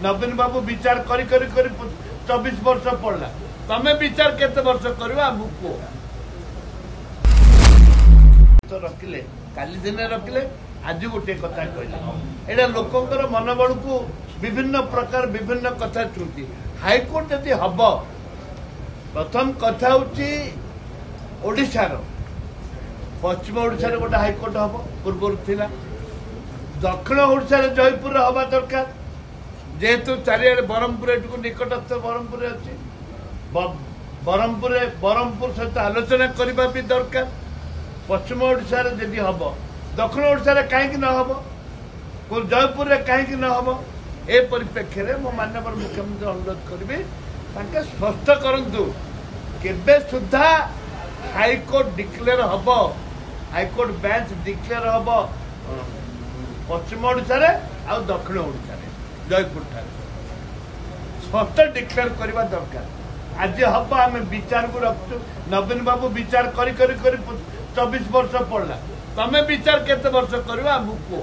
नवीन बाबू विचार करी 24 वर्ष पड़ला तमें विचार केते वर्ष करवा आमको तो रखिले काली दिन रखिले आज गोटे कथा कहले एटा लोकंकर मनोबल को विभिन्न प्रकार विभिन्न कथा चुंती हाईकोर्ट यदि हब प्रथम कथा होची ओडिशार पश्चिम ओडिशार गोटे हाईकोर्ट हम पूर्व थिला दक्षिण ओडिशार जयपुर हवा दरकार जेहेतु चारिआडे ब्रह्मपुर एटू निकटस्थ ब्रह्मपुर अच्छी ब्रह्मपुर सहित आलोचना करने भी दरकार पश्चिम ओडिशार यदि हम दक्षिण ओडिशार कहीं न हम जयपुर कहीं न हम ए परिप्रेक्षी में मो माननीय मुख्यमंत्री अनुरोध करी स्पष्ट करूँ केबे सुधा हाईकोर्ट डिक्लेयर हम हाईकोर्ट बेंच डिक्लेयर हम पश्चिम ओडिशार आ दक्षिण ओडिशार जयपुर ठार स्पष्ट डिक्लेयर करवा दरकार आज हम आम विचार को रखु नवीन बाबू विचार करी 24 वर्ष पड़ला तमें विचार केते वर्ष करवा आमको